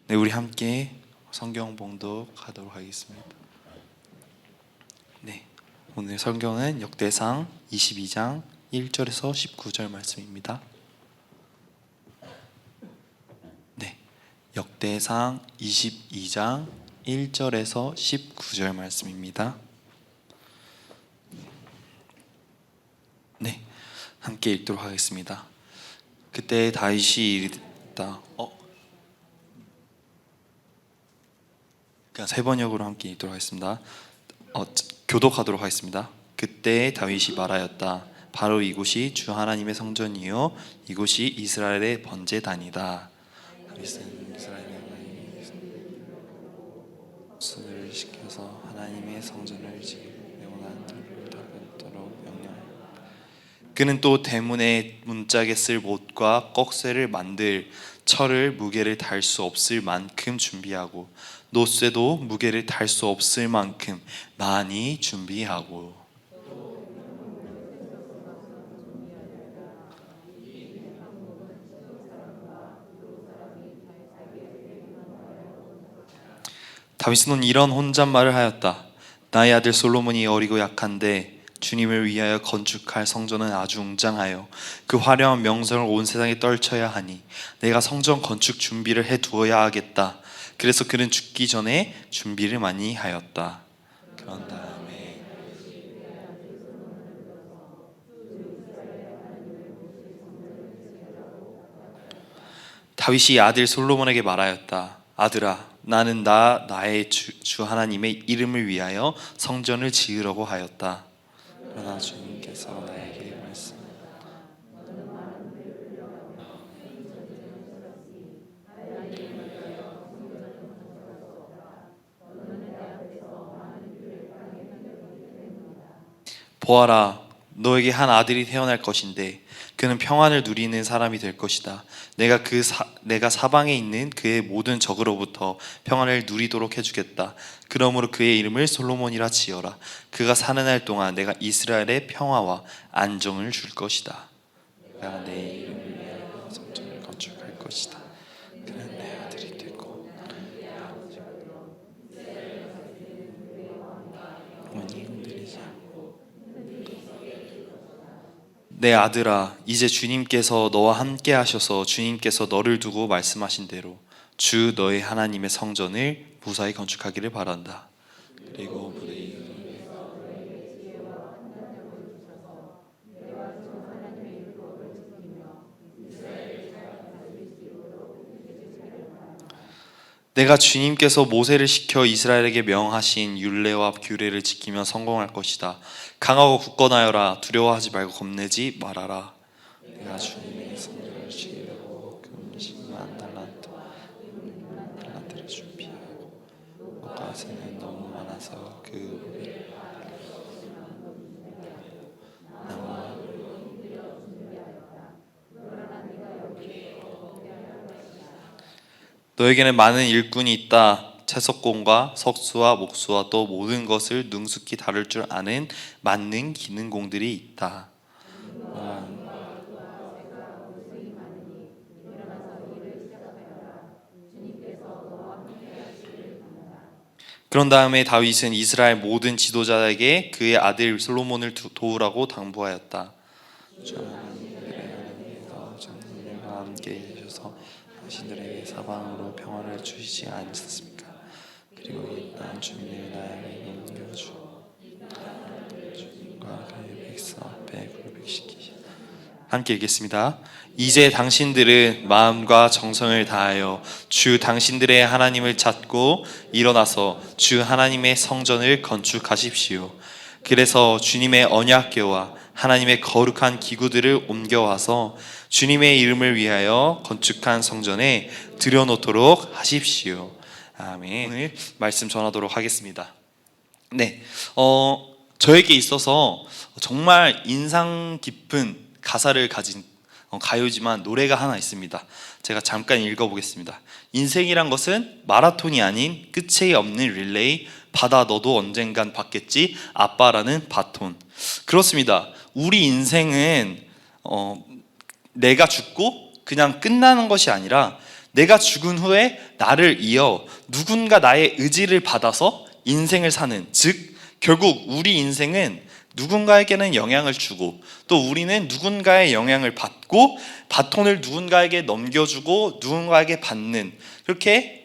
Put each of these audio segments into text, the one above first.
네, 우리 함께 성경 봉독하도록 하겠습니다. 네, 오늘 성경은 역대상 22장 1절에서 19절 말씀입니다. 네, 역대상 22장 1절에서 19절 말씀입니다. 네, 함께 읽도록 하겠습니다. 그때 다윗이 이르다. 그냥 세 번역으로 함께 읽도록 하겠습니다. 교독하도록 하겠습니다. 그때 다윗이 말하였다. 바로 이곳이 주 하나님의 성전이요 이곳이 이스라엘의 번제단이다. 다윗은 이스라엘의 손을 시켜서 하나님의 성전을 지키고 영원한 돌을 닦도록 명령하였다. 그는 또 대문에 문짝에 쓸 못과 꺽쇠를 만들 철을 무게를 달 수 없을 만큼 준비하고 노쇠도 무게를 달 수 없을 만큼 많이 준비하고 다윗은 이런 혼잣말을 하였다. 나의 아들 솔로몬이 어리고 약한데 주님을 위하여 건축할 성전은 아주 웅장하여 그 화려한 명성을 온 세상에 떨쳐야 하니 내가 성전 건축 준비를 해두어야 하겠다. 그래서 그는 죽기 전에 준비를 많이 하였다. 그런 다음에 다윗이 아들 솔로몬에게 말하였다. 아들아, 나는 나의 주 하나님의 이름을 위하여 성전을 지으려고 하였다. 그러나 주님께서 나에게 말씀 보아라, 너에게 한 아들이 태어날 것인데 그는 평안을 누리는 사람이 될 것이다. 내가 사방에 있는 그의 모든 적으로부터 평안을 누리도록 해주겠다. 그러므로 그의 이름을 솔로몬이라 지어라. 그가 사는 날 동안 내가 이스라엘의 평화와 안정을 줄 것이다. 내가 내 이름을 위하여 성전을 건축할 것이다. 그는 내 아들이 되고 영원히 흔들리지 않고 내 아들아, 이제 주님께서 너와 함께 하셔서 주님께서 너를 두고 말씀하신 대로 주 너의 하나님의 성전을 무사히 건축하기를 바란다. 그리고 내가 주님께서 모세를 시켜 이스라엘에게 명하신 율례와 규례를 지키면 성공할 것이다. 강하고 굳건하여라. 두려워하지 말고 겁내지 말아라. 내가 주님의 성전을 지으려고 금 10만 달란트를 준비하고 옷가세는 너무 많아서 너에게는 많은 일꾼이 있다. 채석공과 석수와 목수와 또 모든 것을 능숙히 다룰 줄 아는 만능 기능공들이 있다. 그런 다음에 다윗은 이스라엘 모든 지도자에게 그의 아들 솔로몬을 도우라고 당부하였다. 하나님과 함께 계셔서 당신들에게 사방으로 평화를 주시지 않으셨습니까? 그리고 이 땅 주민을 나에게 넘겨주 주님과 그의 백성 앞에 고백시키시. 함께 읽겠습니다. 이제 당신들은 마음과 정성을 다하여 주 당신들의 하나님을 찾고 일어나서 주 하나님의 성전을 건축하십시오. 그래서 주님의 언약궤와 하나님의 거룩한 기구들을 옮겨와서 주님의 이름을 위하여 건축한 성전에 들여놓도록 하십시오. 아멘. 오늘 말씀 전하도록 하겠습니다. 네, 저에게 있어서 정말 인상 깊은 가사를 가진 가요지만 노래가 하나 있습니다. 제가 잠깐 읽어보겠습니다. 인생이란 것은 마라톤이 아닌 끝이 없는 릴레이. 받아 너도 언젠간 받겠지 아빠라는 바톤. 그렇습니다. 우리 인생은 내가 죽고 그냥 끝나는 것이 아니라 내가 죽은 후에 나를 이어 누군가 나의 의지를 받아서 인생을 사는, 즉 결국 우리 인생은 누군가에게는 영향을 주고 또 우리는 누군가의 영향을 받고 바톤을 누군가에게 넘겨주고 누군가에게 받는, 그렇게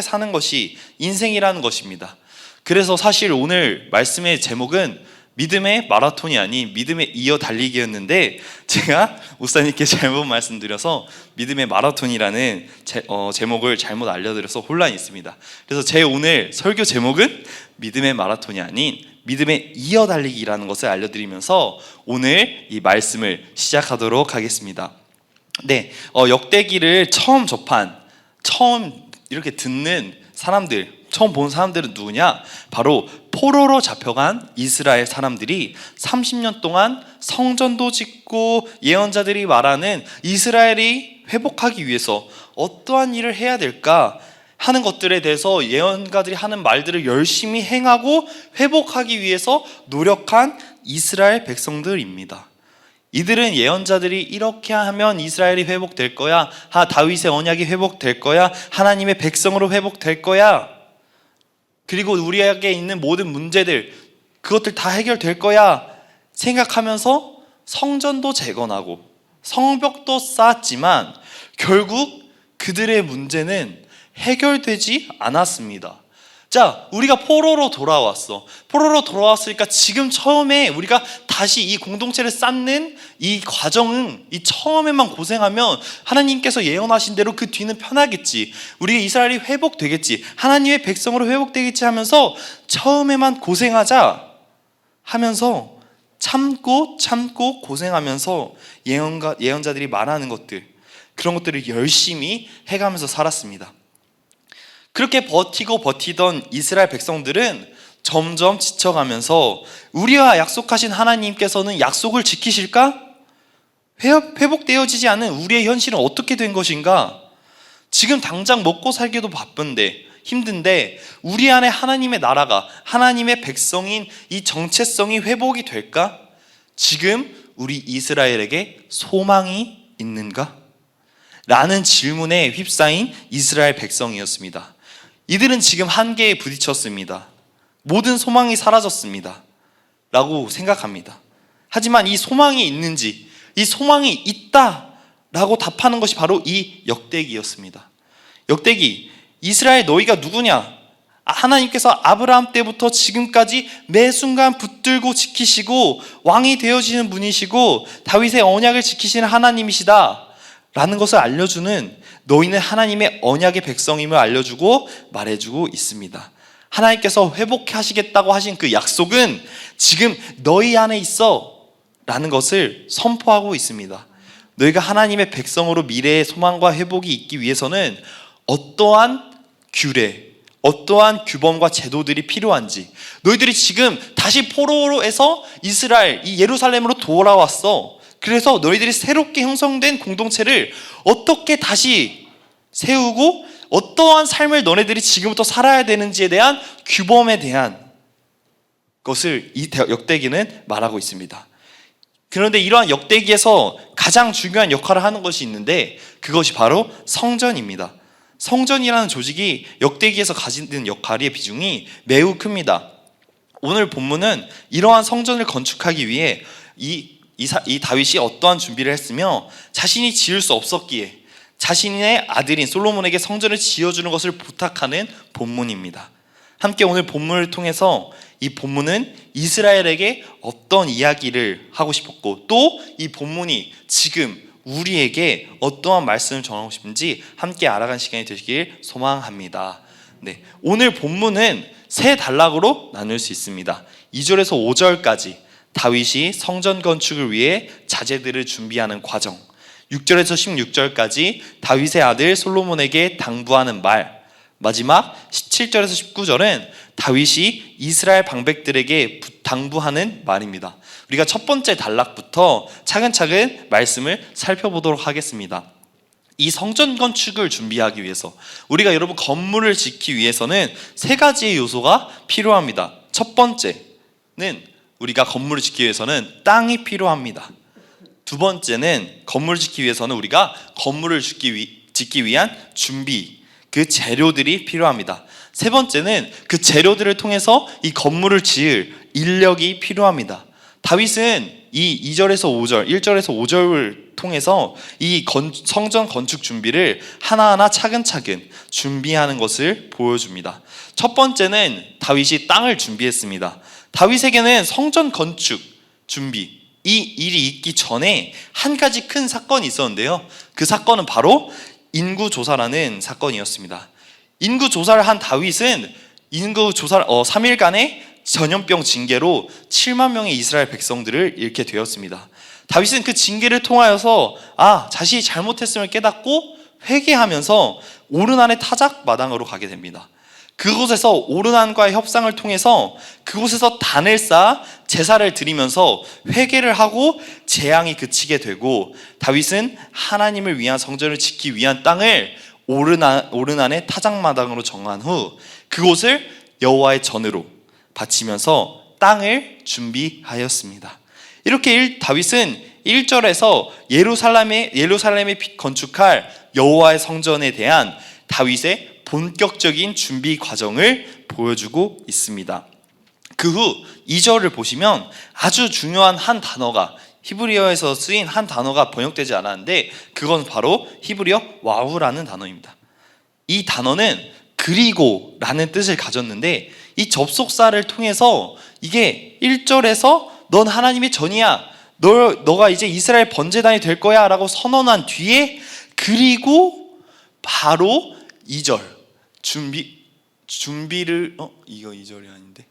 사는 것이 인생이라는 것입니다. 그래서 사실 오늘 말씀의 제목은 믿음의 마라톤이 아닌 믿음의 이어 달리기였는데, 제가 목사님께 잘못 말씀드려서 믿음의 마라톤이라는 제목을 잘못 알려드려서 혼란이 있습니다. 그래서 제 오늘 설교 제목은 믿음의 마라톤이 아닌 믿음의 이어 달리기라는 것을 알려드리면서 오늘 이 말씀을 시작하도록 하겠습니다. 네, 역대기를 처음 이렇게 듣는 사람들, 처음 본 사람들은 누구냐? 바로 포로로 잡혀간 이스라엘 사람들이 30년 동안 성전도 짓고 예언자들이 말하는 이스라엘이 회복하기 위해서 어떠한 일을 해야 될까 하는 것들에 대해서 예언가들이 하는 말들을 열심히 행하고 회복하기 위해서 노력한 이스라엘 백성들입니다. 이들은 예언자들이 이렇게 하면 이스라엘이 회복될 거야, 다윗의 언약이 회복될 거야, 하나님의 백성으로 회복될 거야, 그리고 우리에게 있는 모든 문제들, 그것들 다 해결될 거야 생각하면서 성전도 재건하고 성벽도 쌓았지만 결국 그들의 문제는 해결되지 않았습니다. 자, 우리가 포로로 돌아왔어. 포로로 돌아왔으니까 지금 처음에 우리가 다시 이 공동체를 쌓는 이 과정은, 이 처음에만 고생하면 하나님께서 예언하신 대로 그 뒤는 편하겠지, 우리 이스라엘이 회복되겠지, 하나님의 백성으로 회복되겠지 하면서 처음에만 고생하자 하면서 참고 고생하면서 예언자들이 말하는 것들, 그런 것들을 열심히 해가면서 살았습니다. 그렇게 버티던 이스라엘 백성들은 점점 지쳐가면서 우리와 약속하신 하나님께서는 약속을 지키실까? 회복되어지지 않은 우리의 현실은 어떻게 된 것인가? 지금 당장 먹고 살기도 바쁜데, 힘든데 우리 안에 하나님의 나라가, 하나님의 백성인 이 정체성이 회복이 될까? 지금 우리 이스라엘에게 소망이 있는가? 라는 질문에 휩싸인 이스라엘 백성이었습니다. 이들은 지금 한계에 부딪혔습니다. 모든 소망이 사라졌습니다 라고 생각합니다. 하지만 이 소망이 있는지, 이 소망이 있다 라고 답하는 것이 바로 이 역대기였습니다. 역대기, 이스라엘 너희가 누구냐? 하나님께서 아브라함 때부터 지금까지 매 순간 붙들고 지키시고 왕이 되어지는 분이시고 다윗의 언약을 지키시는 하나님이시다 라는 것을 알려주는, 너희는 하나님의 언약의 백성임을 알려주고 말해주고 있습니다. 하나님께서 회복하시겠다고 하신 그 약속은 지금 너희 안에 있어 라는 것을 선포하고 있습니다. 너희가 하나님의 백성으로 미래의 소망과 회복이 있기 위해서는 어떠한 규례, 어떠한 규범과 제도들이 필요한지, 너희들이 지금 다시 포로에서 이스라엘, 이 예루살렘으로 돌아왔어. 그래서 너희들이 새롭게 형성된 공동체를 어떻게 다시 세우고 어떠한 삶을 너네들이 지금부터 살아야 되는지에 대한 규범에 대한 것을 이 역대기는 말하고 있습니다. 그런데 이러한 역대기에서 가장 중요한 역할을 하는 것이 있는데 그것이 바로 성전입니다. 성전이라는 조직이 역대기에서 가지는 역할의 비중이 매우 큽니다. 오늘 본문은 이러한 성전을 건축하기 위해 이 다윗이 어떠한 준비를 했으며 자신이 지을 수 없었기에 자신의 아들인 솔로몬에게 성전을 지어주는 것을 부탁하는 본문입니다. 함께 오늘 본문을 통해서 이 본문은 이스라엘에게 어떤 이야기를 하고 싶었고 또 이 본문이 지금 우리에게 어떠한 말씀을 전하고 싶은지 함께 알아가는 시간이 되시길 소망합니다. 네, 오늘 본문은 세 단락으로 나눌 수 있습니다. 2절에서 5절까지 다윗이 성전 건축을 위해 자재들을 준비하는 과정, 6절에서 16절까지 다윗의 아들 솔로몬에게 당부하는 말, 마지막 17절에서 19절은 다윗이 이스라엘 방백들에게 당부하는 말입니다. 우리가 첫 번째 단락부터 차근차근 말씀을 살펴보도록 하겠습니다. 이 성전 건축을 준비하기 위해서, 우리가 여러분 건물을 짓기 위해서는 세 가지의 요소가 필요합니다. 첫 번째는 우리가 건물을 짓기 위해서는 땅이 필요합니다. 두 번째는 건물을 짓기 위해서는 우리가 건물을 짓기 짓기 위한 준비, 그 재료들이 필요합니다. 세 번째는 그 재료들을 통해서 이 건물을 지을 인력이 필요합니다. 다윗은 이 2절에서 5절, 1절에서 5절을 통해서 이 성전 건축 준비를 하나하나 차근차근 준비하는 것을 보여줍니다. 첫 번째는 다윗이 땅을 준비했습니다. 다윗에게는 성전 건축 준비, 이 일이 있기 전에 한 가지 큰 사건이 있었는데요. 그 사건은 바로 인구조사라는 사건이었습니다. 인구조사를 한 다윗은 3일간의 전염병 징계로 7만 명의 이스라엘 백성들을 잃게 되었습니다. 다윗은 그 징계를 통하여서 자신이 잘못했음을 깨닫고 회개하면서 오르난의 타작 마당으로 가게 됩니다. 그곳에서 오르난과의 협상을 통해서 그곳에서 단을 쌓아 제사를 드리면서 회개를 하고 재앙이 그치게 되고, 다윗은 하나님을 위한 성전을 짓기 위한 땅을 오르난의 타작마당으로 정한 후 그곳을 여호와의 전으로 바치면서 땅을 준비하였습니다. 이렇게 다윗은 1절에서 예루살렘에 건축할 여호와의 성전에 대한 다윗의 본격적인 준비 과정을 보여주고 있습니다. 그 후 2절을 보시면 아주 중요한 한 단어가, 히브리어에서 쓰인 한 단어가 번역되지 않았는데 그건 바로 히브리어 와우라는 단어입니다. 이 단어는 그리고라는 뜻을 가졌는데, 이 접속사를 통해서 이게 1절에서 넌 하나님의 전이야, 너가 이제 이스라엘 번제단이 될 거야 라고 선언한 뒤에 그리고 바로 2절 준비를 이거 2절이 아닌데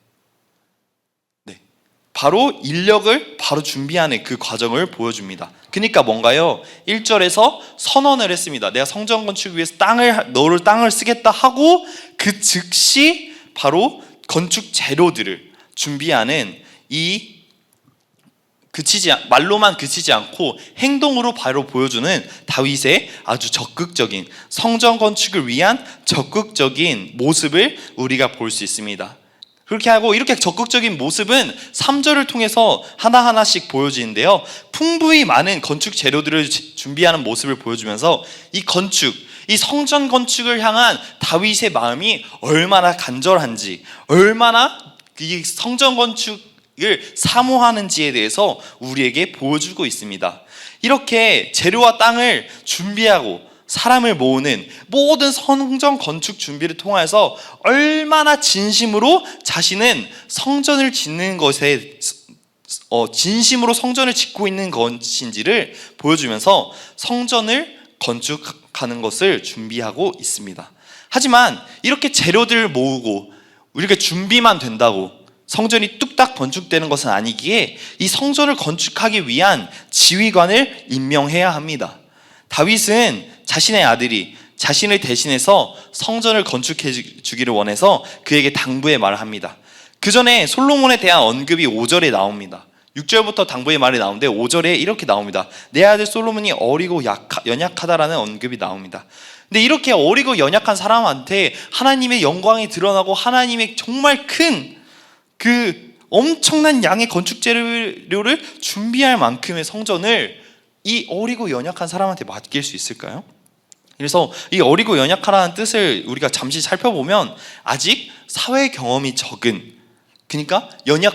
바로 인력을 바로 준비하는 그 과정을 보여줍니다. 그러니까 뭔가요? 1절에서 선언을 했습니다. 내가 성전 건축을 위해서 너를 땅을 쓰겠다 하고 그 즉시 바로 건축 재료들을 준비하는 말로만 그치지 않고 행동으로 바로 보여주는 다윗의 아주 적극적인 성전 건축을 위한 적극적인 모습을 우리가 볼 수 있습니다. 그렇게 하고 이렇게 적극적인 모습은 3절을 통해서 하나하나씩 보여지는데요. 풍부히 많은 건축 재료들을 준비하는 모습을 보여주면서 이 성전 건축을 향한 다윗의 마음이 얼마나 간절한지, 얼마나 이 성전 건축을 사모하는지에 대해서 우리에게 보여주고 있습니다. 이렇게 재료와 땅을 준비하고 사람을 모으는 모든 성전 건축 준비를 통해서 얼마나 진심으로 자신은 성전을 짓는 것에 진심으로 성전을 짓고 있는 것인지를 보여주면서 성전을 건축하는 것을 준비하고 있습니다. 하지만 이렇게 재료들을 모으고 우리가 준비만 된다고 성전이 뚝딱 건축되는 것은 아니기에 이 성전을 건축하기 위한 지휘관을 임명해야 합니다. 다윗은 자신의 아들이 자신을 대신해서 성전을 건축해 주기를 원해서 그에게 당부의 말을 합니다. 그 전에 솔로몬에 대한 언급이 5절에 나옵니다. 6절부터 당부의 말이 나오는데 5절에 이렇게 나옵니다. 내 아들 솔로몬이 어리고 연약하다라는 언급이 나옵니다. 근데 이렇게 어리고 연약한 사람한테 하나님의 영광이 드러나고 하나님의 정말 큰 그 엄청난 양의 건축 재료를 준비할 만큼의 성전을 이 어리고 연약한 사람한테 맡길 수 있을까요? 그래서 이 어리고 연약하라는 뜻을 우리가 잠시 살펴보면 아직 사회 경험이 적은, 그러니까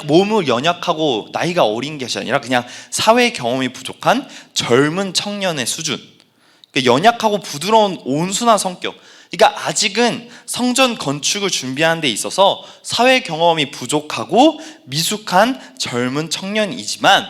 몸을 연약하고 나이가 어린 것이 아니라 그냥 사회 경험이 부족한 젊은 청년의 수준, 그러니까 연약하고 부드러운 온순한 성격, 그러니까 아직은 성전 건축을 준비하는 데 있어서 사회 경험이 부족하고 미숙한 젊은 청년이지만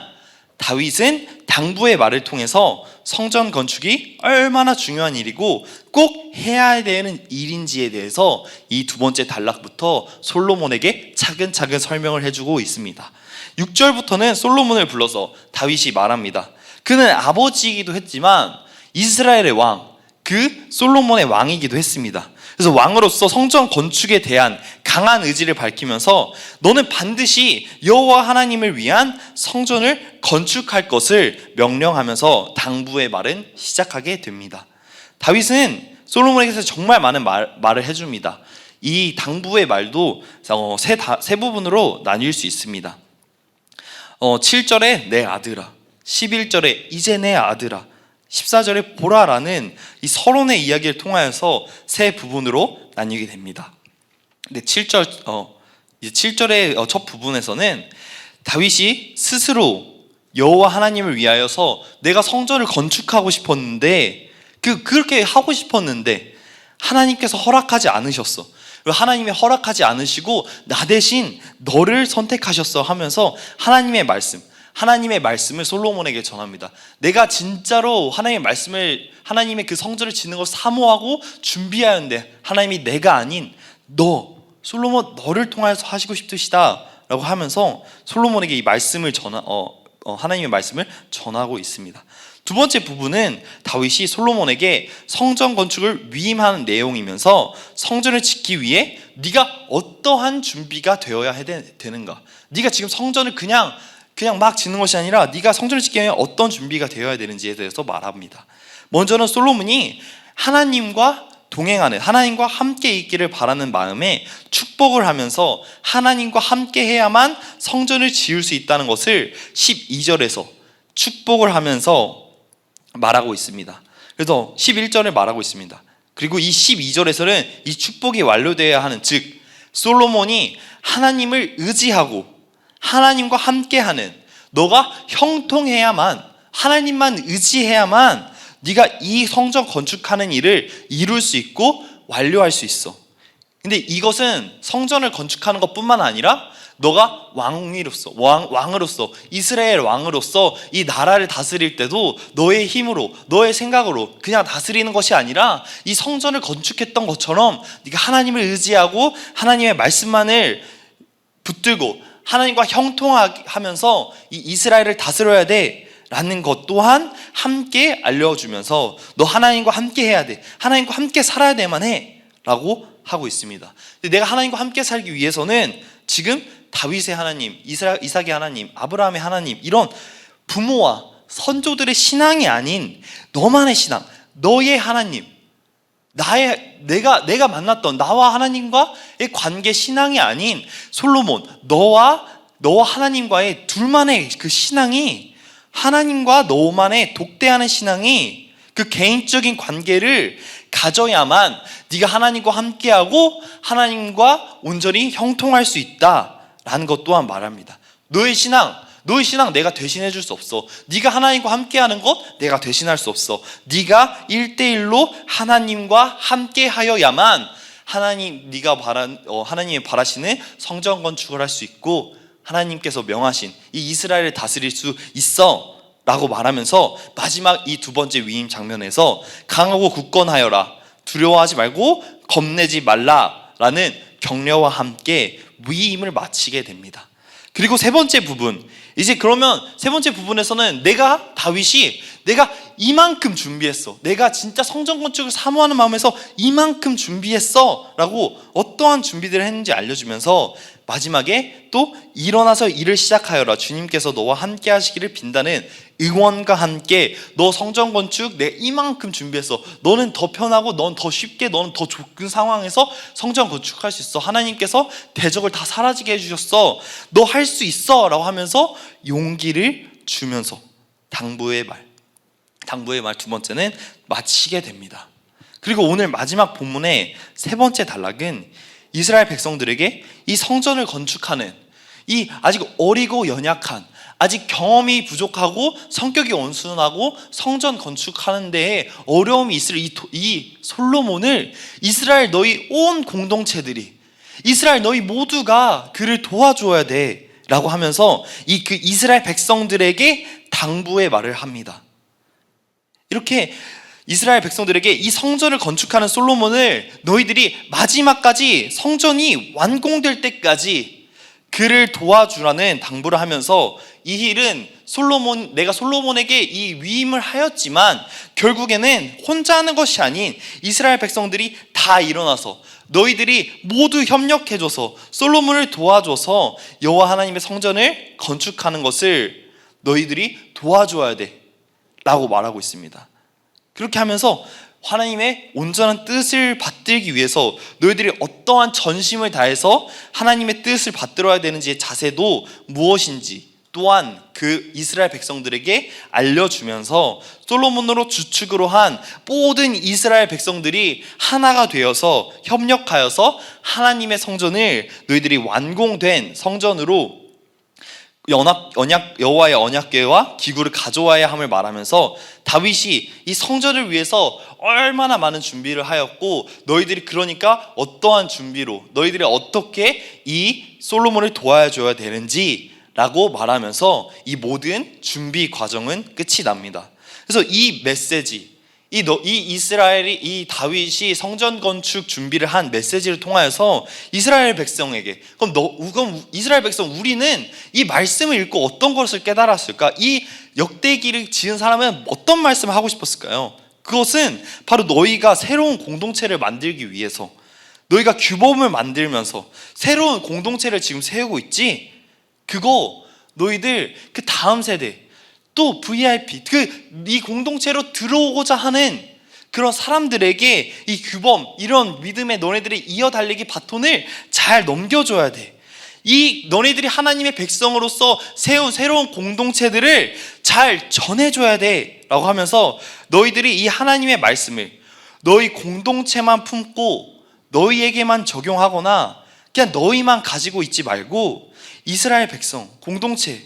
다윗은 당부의 말을 통해서 성전 건축이 얼마나 중요한 일이고 꼭 해야 되는 일인지에 대해서 이 두 번째 단락부터 솔로몬에게 차근차근 설명을 해주고 있습니다. 6절부터는 솔로몬을 불러서 다윗이 말합니다. 그는 아버지이기도 했지만 이스라엘의 왕, 그 솔로몬의 왕이기도 했습니다. 그래서 왕으로서 성전 건축에 대한 강한 의지를 밝히면서 너는 반드시 여호와 하나님을 위한 성전을 건축할 것을 명령하면서 당부의 말은 시작하게 됩니다. 다윗은 솔로몬에게서 정말 많은 말을 해줍니다. 이 당부의 말도 세 부분으로 나뉠 수 있습니다. 7절에 내 아들아, 11절에 이제 내 아들아, 14절에 보라라는 이 서론의 이야기를 통하여서 세 부분으로 나뉘게 됩니다. 근데 7절의 첫 부분에서는 다윗이 스스로 여호와 하나님을 위하여서 내가 성전을 건축하고 싶었는데 그렇게 하고 싶었는데 하나님께서 허락하지 않으셨어. 하나님이 허락하지 않으시고 나 대신 너를 선택하셨어 하면서 하나님의 말씀을 솔로몬에게 전합니다. 내가 진짜로 하나님의 그 성전을 짓는 걸 사모하고 준비하였는데 하나님이 내가 아닌 솔로몬 너를 통하여서 하시고 싶으시다 라고 하면서 솔로몬에게 이 말씀을 하나님의 말씀을 전하고 있습니다. 두 번째 부분은 다윗이 솔로몬에게 성전 건축을 위임하는 내용이면서 성전을 짓기 위해 네가 어떠한 준비가 되어야 되는가, 네가 지금 성전을 그냥 막 짓는 것이 아니라 네가 성전을 짓기 위해 어떤 준비가 되어야 되는지에 대해서 말합니다. 먼저는 솔로몬이 하나님과 동행하는, 하나님과 함께 있기를 바라는 마음에 축복을 하면서 하나님과 함께 해야만 성전을 지을 수 있다는 것을 12절에서 축복을 하면서 말하고 있습니다. 그래서 11절에 말하고 있습니다. 그리고 이 12절에서는 이 축복이 완료되어야 하는, 즉 솔로몬이 하나님을 의지하고 하나님과 함께하는, 너가 형통해야만, 하나님만 의지해야만 네가 이 성전 건축하는 일을 이룰 수 있고 완료할 수 있어. 근데 이것은 성전을 건축하는 것뿐만 아니라 너가 왕으로서 이스라엘 왕으로서 이 나라를 다스릴 때도 너의 힘으로, 너의 생각으로 그냥 다스리는 것이 아니라 이 성전을 건축했던 것처럼 네가 하나님을 의지하고 하나님의 말씀만을 붙들고 하나님과 형통하면서 이 이스라엘을 다스려야 돼 라는 것 또한 함께 알려주면서 너 하나님과 함께 해야 돼, 하나님과 함께 살아야 돼만 해 라고 하고 있습니다. 근데 내가 하나님과 함께 살기 위해서는 지금 다윗의 하나님, 이삭의 하나님, 아브라함의 하나님, 이런 부모와 선조들의 신앙이 아닌 너만의 신앙, 너의 하나님, 내가 만났던 나와 하나님과의 관계, 신앙이 아닌 솔로몬, 너와 하나님과의 둘만의 그 신앙이, 하나님과 너만의 독대하는 신앙이, 그 개인적인 관계를 가져야만 네가 하나님과 함께하고 하나님과 온전히 형통할 수 있다라는 것 또한 말합니다. 너의 신앙 내가 대신해 줄 수 없어. 네가 하나님과 함께하는 것 내가 대신할 수 없어. 네가 1대1로 하나님과 함께하여야만 하나님이 바라시는 성전 건축을 할 수 있고 하나님께서 명하신 이 이스라엘을 다스릴 수 있어 라고 말하면서 마지막 이 두 번째 위임 장면에서 강하고 굳건하여라, 두려워하지 말고 겁내지 말라라는 격려와 함께 위임을 마치게 됩니다. 그리고 세 번째 부분, 이제 그러면 세 번째 부분에서는 다윗이 내가 이만큼 준비했어, 내가 진짜 성전 건축을 사모하는 마음에서 이만큼 준비했어 라고 어떠한 준비들을 했는지 알려주면서 마지막에 또 일어나서 일을 시작하여라, 주님께서 너와 함께 하시기를 빈다는 응원과 함께 너 성전 건축 내가 이만큼 준비했어, 너는 더 편하고 넌 더 쉽게, 너는 더 좋은 상황에서 성전 건축할 수 있어, 하나님께서 대적을 다 사라지게 해주셨어, 너 할 수 있어 라고 하면서 용기를 주면서 당부의 말 두 번째는 마치게 됩니다. 그리고 오늘 마지막 본문의 세 번째 단락은 이스라엘 백성들에게 이 성전을 건축하는, 이 아직 어리고 연약한, 아직 경험이 부족하고 성격이 온순하고 성전 건축하는 데에 어려움이 있을 이 솔로몬을 이스라엘 너희 온 공동체들이, 이스라엘 너희 모두가 그를 도와줘야 돼 라고 하면서 그 이스라엘 백성들에게 당부의 말을 합니다. 이렇게 이스라엘 백성들에게 이 성전을 건축하는 솔로몬을 너희들이 마지막까지 성전이 완공될 때까지 그를 도와주라는 당부를 하면서 이 일은 내가 솔로몬에게 이 위임을 하였지만 결국에는 혼자 하는 것이 아닌 이스라엘 백성들이 다 일어나서 너희들이 모두 협력해줘서 솔로몬을 도와줘서 여호와 하나님의 성전을 건축하는 것을 너희들이 도와줘야 돼 라고 말하고 있습니다. 그렇게 하면서 하나님의 온전한 뜻을 받들기 위해서 너희들이 어떠한 전심을 다해서 하나님의 뜻을 받들어야 되는지의 자세도 무엇인지 또한 그 이스라엘 백성들에게 알려주면서 솔로몬으로 주축으로 한 모든 이스라엘 백성들이 하나가 되어서 협력하여서 하나님의 성전을 너희들이 완공된 성전으로 여호와의 언약궤와 기구를 가져와야 함을 말하면서 다윗이 이 성전을 위해서 얼마나 많은 준비를 하였고 너희들이 그러니까 어떠한 준비로 너희들이 어떻게 이 솔로몬을 도와줘야 되는지 라고 말하면서 이 모든 준비 과정은 끝이 납니다. 그래서 이 메시지, 이 이스라엘이, 이 다윗이 성전 건축 준비를 한 메시지를 통하여서 이스라엘 백성에게 그럼 이스라엘 백성 우리는 이 말씀을 읽고 어떤 것을 깨달았을까? 이 역대기를 지은 사람은 어떤 말씀을 하고 싶었을까요? 그것은 바로 너희가 새로운 공동체를 만들기 위해서 너희가 규범을 만들면서 새로운 공동체를 지금 세우고 있지? 그거 너희들 그 다음 세대 또 VIP 이 공동체로 들어오고자 하는 그런 사람들에게 이 규범 이런 믿음의 너네들의 이어달리기 바톤을 잘 넘겨줘야 돼. 이 너네들이 하나님의 백성으로서 세운 새로운 공동체들을 잘 전해줘야 돼 라고 하면서 너희들이 이 하나님의 말씀을 너희 공동체만 품고 너희에게만 적용하거나 그냥 너희만 가지고 있지 말고 이스라엘 백성, 공동체,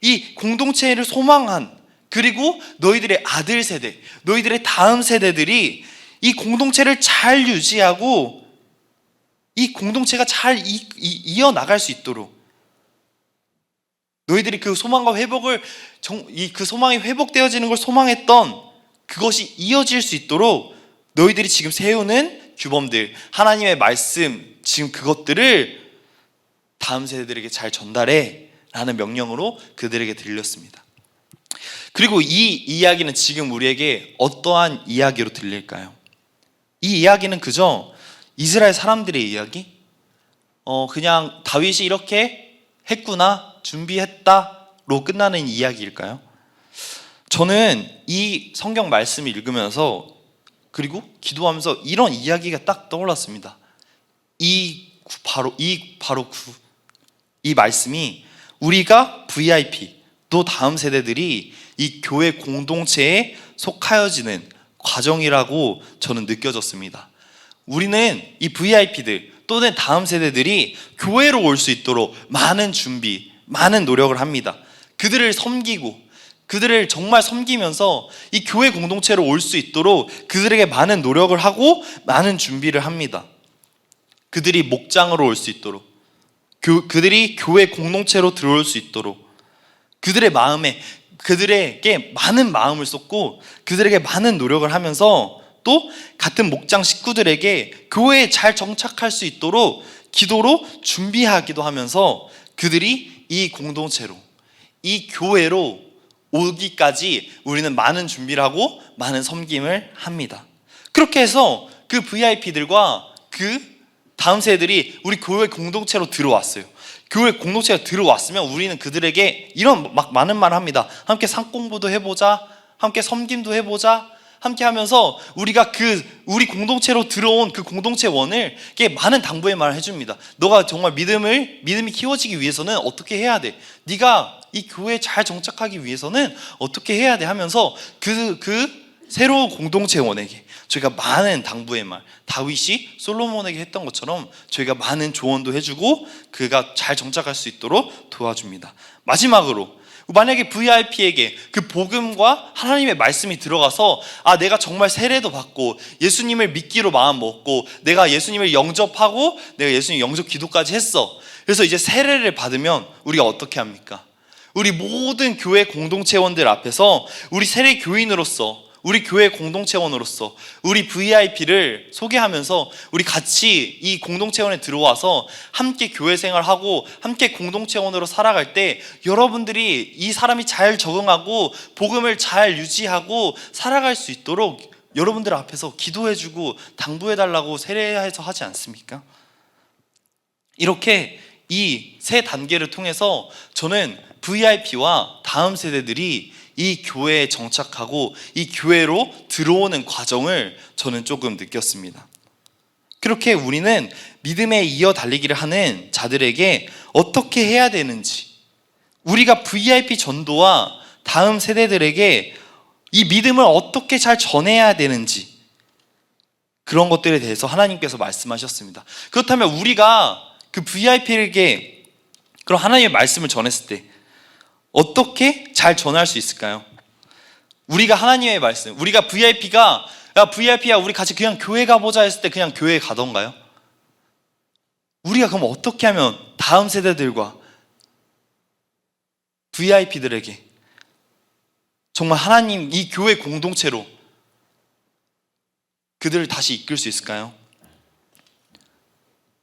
이 공동체를 소망한 그리고 너희들의 아들 세대, 너희들의 다음 세대들이 이 공동체를 잘 유지하고 이 공동체가 잘 이어나갈 수 있도록 너희들이 그 소망과 회복을 그 소망이 회복되어지는 걸 소망했던 그것이 이어질 수 있도록 너희들이 지금 세우는 규범들, 하나님의 말씀, 지금 그것들을 다음 세대들에게 잘 전달해 라는 명령으로 그들에게 들렸습니다. 그리고 이 이야기는 지금 우리에게 어떠한 이야기로 들릴까요? 이 이야기는 그저 이스라엘 사람들의 이야기? 그냥 다윗이 이렇게 했구나, 준비했다로 끝나는 이야기일까요? 저는 이 성경 말씀을 읽으면서 그리고 기도하면서 이런 이야기가 딱 떠올랐습니다. 이 말씀이 우리가 VIP 또 다음 세대들이 이 교회 공동체에 속하여지는 과정이라고 저는 느껴졌습니다. 우리는 이 VIP들 또는 다음 세대들이 교회로 올 수 있도록 많은 준비, 많은 노력을 합니다. 그들을 섬기고 그들을 정말 섬기면서 이 교회 공동체로 올 수 있도록 그들에게 많은 노력을 하고 많은 준비를 합니다. 그들이 목장으로 올 수 있도록 그들이 교회 공동체로 들어올 수 있도록 그들의 마음에 그들에게 많은 마음을 쏟고 그들에게 많은 노력을 하면서 또 같은 목장 식구들에게 교회에 잘 정착할 수 있도록 기도로 준비하기도 하면서 그들이 이 공동체로 이 교회로 오기까지 우리는 많은 준비를 하고 많은 섬김을 합니다. 그렇게 해서 그 VIP들과 그 다음 세대들이 우리 교회 공동체로 들어왔어요. 교회 공동체가 들어왔으면 우리는 그들에게 이런 막 많은 말을 합니다. 함께 상공부도 해보자, 함께 섬김도 해보자, 함께 하면서 우리가 우리 공동체로 들어온 그 공동체원을 많은 당부의 말을 해줍니다. 너가 정말 믿음이 키워지기 위해서는 어떻게 해야 돼? 네가 이 교회에 잘 정착하기 위해서는 어떻게 해야 돼? 하면서 그 새로운 공동체원에게 저희가 많은 당부의 말, 다윗이 솔로몬에게 했던 것처럼 저희가 많은 조언도 해주고 그가 잘 정착할 수 있도록 도와줍니다. 마지막으로 만약에 VIP에게 그 복음과 하나님의 말씀이 들어가서 내가 정말 세례도 받고 예수님을 믿기로 마음 먹고 내가 예수님을 영접하고 내가 예수님 영접 기도까지 했어. 그래서 이제 세례를 받으면 우리가 어떻게 합니까? 우리 모든 교회 공동체원들 앞에서 우리 세례 교인으로서 우리 교회 공동체원으로서 우리 VIP를 소개하면서 우리 같이 이 공동체원에 들어와서 함께 교회 생활하고 함께 공동체원으로 살아갈 때 여러분들이 이 사람이 잘 적응하고 복음을 잘 유지하고 살아갈 수 있도록 여러분들 앞에서 기도해주고 당부해달라고 세례해서 하지 않습니까? 이렇게 이 세 단계를 통해서 저는 VIP와 다음 세대들이 이 교회에 정착하고 이 교회로 들어오는 과정을 저는 조금 느꼈습니다. 그렇게 우리는 믿음에 이어 달리기를 하는 자들에게 어떻게 해야 되는지 우리가 VIP 전도와 다음 세대들에게 이 믿음을 어떻게 잘 전해야 되는지, 그런 것들에 대해서 하나님께서 말씀하셨습니다. 그렇다면 우리가 그 VIP에게 그런 하나님의 말씀을 전했을 때 어떻게 잘 전할 수 있을까요? 우리가 하나님의 말씀, 우리가 VIP가 야 VIP야 우리 같이 그냥 교회 가보자 했을 때 그냥 교회 가던가요? 우리가 그럼 어떻게 하면 다음 세대들과 VIP들에게 정말 하나님 이 교회 공동체로 그들을 다시 이끌 수 있을까요?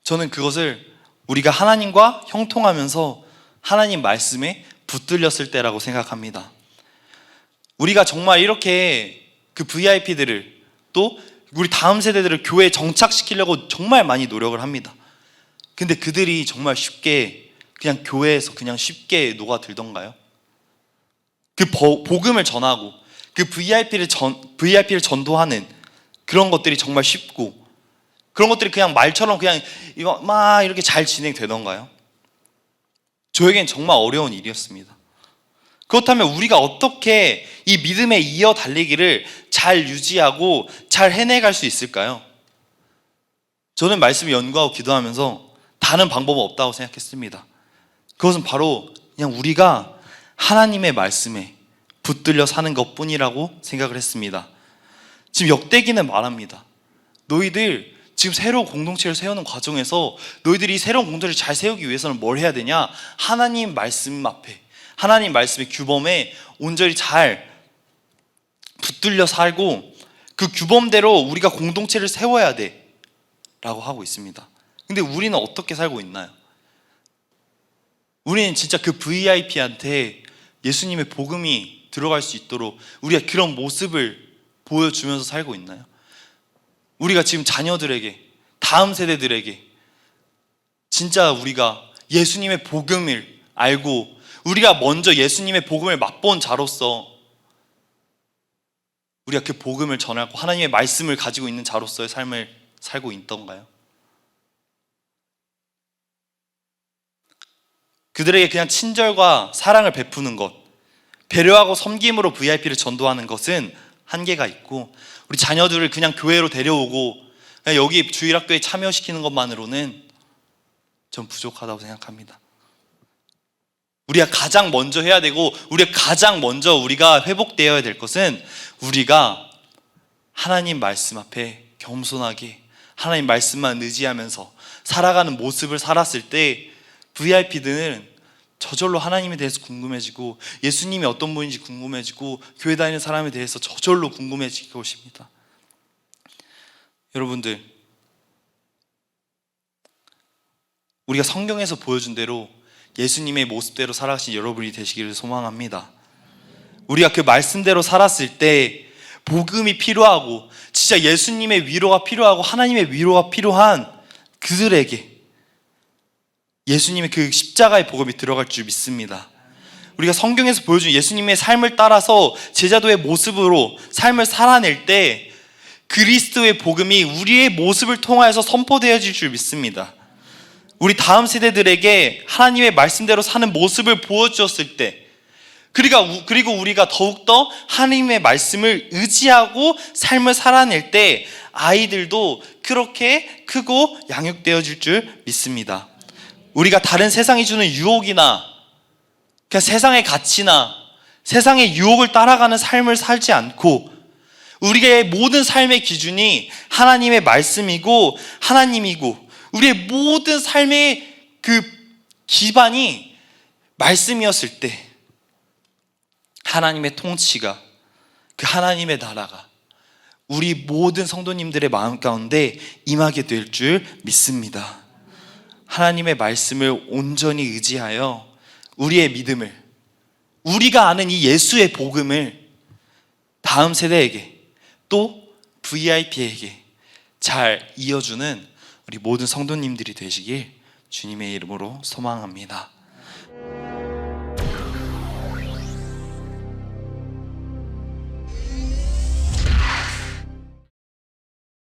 저는 그것을 우리가 하나님과 형통하면서 하나님 말씀에 붙들렸을 때라고 생각합니다. 우리가 정말 이렇게 그 VIP들을 또 우리 다음 세대들을 교회에 정착시키려고 정말 많이 노력을 합니다. 근데 그들이 정말 쉽게 그냥 교회에서 그냥 쉽게 녹아들던가요? 그 복음을 전하고 그 VIP를 전도하는 그런 것들이 정말 쉽고 그런 것들이 그냥 말처럼 그냥 막 이렇게 잘 진행되던가요? 저에겐 정말 어려운 일이었습니다. 그렇다면 우리가 어떻게 이 믿음에 이어 달리기를 잘 유지하고 잘 해내갈 수 있을까요? 저는 말씀을 연구하고 기도하면서 다른 방법은 없다고 생각했습니다. 그것은 바로 그냥 우리가 하나님의 말씀에 붙들려 사는 것뿐이라고 생각을 했습니다. 지금 역대기는 말합니다. 너희들 지금 새로운 공동체를 세우는 과정에서 너희들이 새로운 공동체를 잘 세우기 위해서는 뭘 해야 되냐? 하나님 말씀 앞에, 하나님 말씀의 규범에 온전히 잘 붙들려 살고 그 규범대로 우리가 공동체를 세워야 돼 라고 하고 있습니다. 근데 우리는 어떻게 살고 있나요? 우리는 진짜 그 VIP한테 예수님의 복음이 들어갈 수 있도록 우리가 그런 모습을 보여주면서 살고 있나요? 우리가 지금 자녀들에게, 다음 세대들에게 진짜 우리가 예수님의 복음을 알고 우리가 먼저 예수님의 복음을 맛본 자로서 우리가 그 복음을 전하고 하나님의 말씀을 가지고 있는 자로서의 삶을 살고 있던가요? 그들에게 그냥 친절과 사랑을 베푸는 것, 배려하고 섬김으로 VIP를 전도하는 것은 한계가 있고 우리 자녀들을 그냥 교회로 데려오고 그냥 여기 주일학교에 참여시키는 것만으로는 전 부족하다고 생각합니다. 우리가 가장 먼저 해야 되고 우리가 가장 먼저 우리가 회복되어야 될 것은 우리가 하나님 말씀 앞에 겸손하게 하나님 말씀만 의지하면서 살아가는 모습을 살았을 때 VIP들은 저절로 하나님에 대해서 궁금해지고 예수님이 어떤 분인지 궁금해지고 교회 다니는 사람에 대해서 저절로 궁금해질 것입니다. 여러분들, 우리가 성경에서 보여준 대로 예수님의 모습대로 살아가신 여러분이 되시기를 소망합니다. 우리가 그 말씀대로 살았을 때 복음이 필요하고 진짜 예수님의 위로가 필요하고 하나님의 위로가 필요한 그들에게 예수님의 그 십자가의 복음이 들어갈 줄 믿습니다. 우리가 성경에서 보여준 예수님의 삶을 따라서 제자도의 모습으로 삶을 살아낼 때 그리스도의 복음이 우리의 모습을 통하여서 선포되어질 줄 믿습니다. 우리 다음 세대들에게 하나님의 말씀대로 사는 모습을 보여주었을 때 그리고 우리가 더욱더 하나님의 말씀을 의지하고 삶을 살아낼 때 아이들도 그렇게 크고 양육되어질 줄 믿습니다. 우리가 다른 세상이 주는 유혹이나 그냥 세상의 가치나 세상의 유혹을 따라가는 삶을 살지 않고 우리의 모든 삶의 기준이 하나님의 말씀이고 하나님이고 우리의 모든 삶의 그 기반이 말씀이었을 때 하나님의 통치가 그 하나님의 나라가 우리 모든 성도님들의 마음 가운데 임하게 될 줄 믿습니다. 하나님의 말씀을 온전히 의지하여 우리의 믿음을 우리가 아는 이 예수의 복음을 다음 세대에게 또 VIP에게 잘 이어주는 우리 모든 성도님들이 되시길 주님의 이름으로 소망합니다.